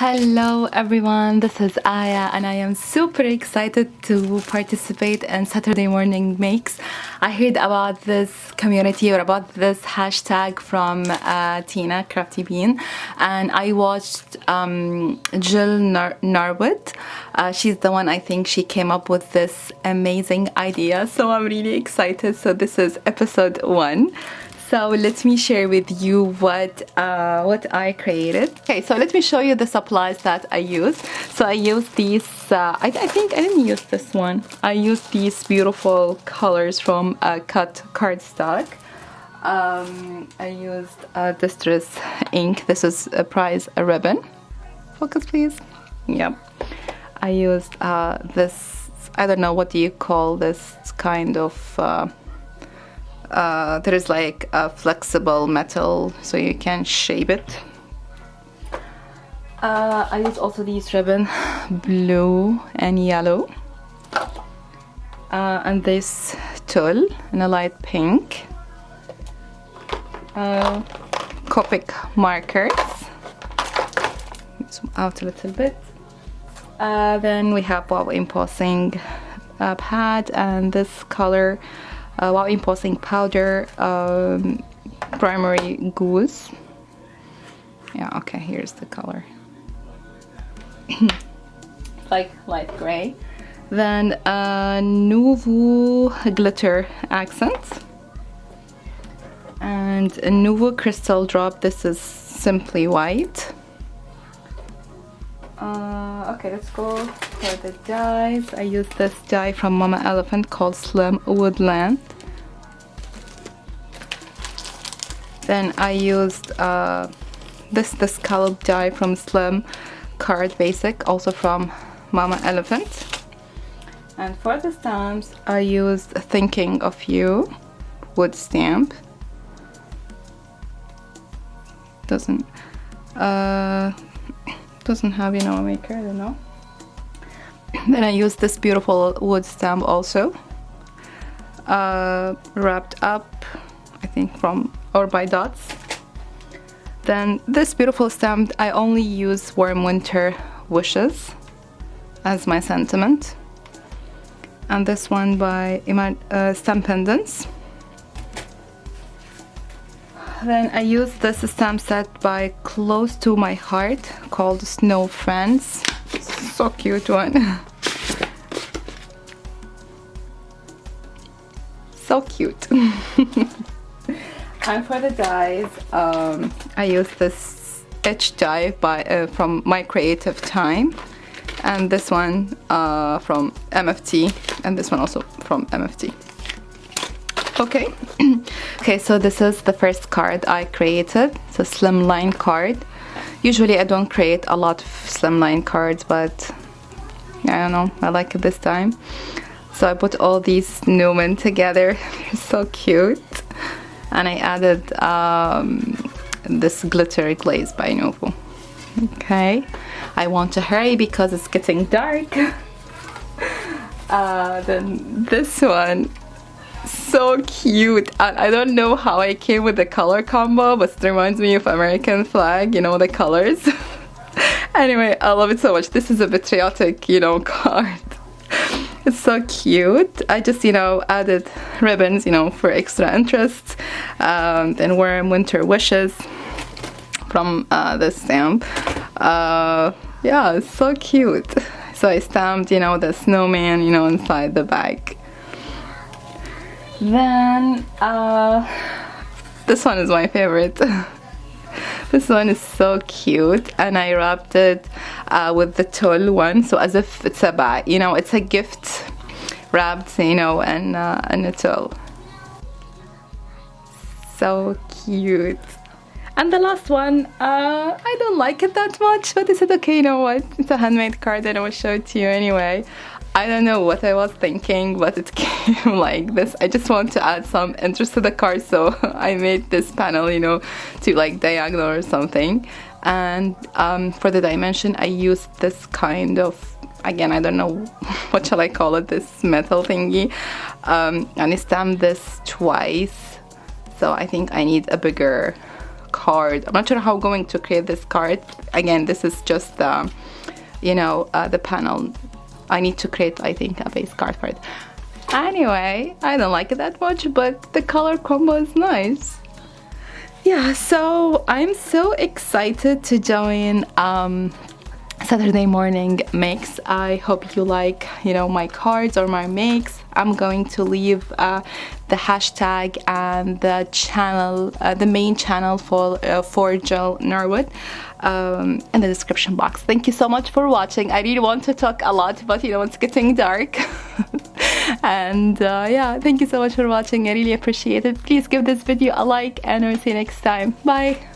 Hello everyone, this is Aya and I am super excited to participate in Saturday Morning Makes. I heard about this community or about this hashtag from Tina Crafty Bean, and I watched Jill Norwood. She's the one, I think she came up with this amazing idea, so I'm really excited. So this is episode 1. So let me share with you what I created. Okay, so let me show you the supplies that I use. So I used these, I think I didn't use this one. I used these beautiful colors from cut cardstock. I used Distress ink. This is a prize ribbon. Focus please. Yep. I used this, I don't know, what do you call this kind of, there is like a flexible metal so you can shape it. I use also these ribbon, blue and yellow, and this tulle in a light pink, Copic markers, zoom out a little bit, then we have wow embossing pad and this color wow embossing powder, primary goose. Yeah, okay, here's the color. Like light gray. Then Norwoods glitter accents and a Norwoods crystal drop. This is simply white. Okay, let's go for the dyes. I use this dye from Mama Elephant called Slim Woodland. Then I used this scallop dye from Slim Card Basic, also from Mama Elephant. And for the stamps, I used Thinking of You wood stamp. Doesn't have, you know, a maker, I don't know. Then I used this beautiful wood stamp also, wrapped up, I think from or by dots. Then this beautiful stamp, I only use Warm Winter Wishes as my sentiment. And this one by Stamp Pendants. Then I use this stamp set by Close to My Heart called Snow Friends. So cute one. So cute. And for the dyes, I use this etch dye by from My Creative Time, and this one from MFT, and this one also from MFT. Okay. Okay, so this is the first card I created. It's a slimline card. Usually I don't create a lot of slimline cards, but I don't know, I like it this time. So I put all these snowmen together. They're so cute. And I added this glitter glaze by Norwoods. Okay, I want to hurry because it's getting dark. Then this one, so cute. And I don't know how I came with the color combo, but it reminds me of American flag, you know, the colors. Anyway, I love it so much. This is a patriotic, you know, card. It's so cute. I just, you know, added ribbons, you know, for extra interest. Then Warm Winter Wishes from this stamp. Yeah, it's so cute. So I stamped, you know, the snowman, you know, inside the bag. Then this one is my favorite. This one is so cute, and I wrapped it with the tulle one, so as if it's a bag, you know, it's a gift wrapped, you know, in a tulle. So cute. And the last one, I don't like it that much, but I said, okay, you know what, it's a handmade card and I will show it to you anyway. I don't know what I was thinking, but it came like this. I just want to add some interest to the card, so I made this panel, you know, to like diagonal or something. And for the dimension, I used this kind of, again, I don't know what shall I call it, this metal thingy, and I stamped this twice, so I think I need a bigger card. I'm not sure how I'm going to create this card. Again, this is just the, you know, the panel. I need to create, I think, a base card for it. Anyway, I don't like it that much, but the color combo is nice. Yeah, so I'm so excited to join Saturday morning makes. I hope you like, you know, my cards or my makes. I'm going to leave the hashtag and the channel, the main channel for Jill Norwood in the description box. Thank you so much for watching. I really want to talk a lot, but you know, it's getting dark. And yeah, thank you so much for watching. I really appreciate it. Please give this video a like, and we'll see you next time. Bye.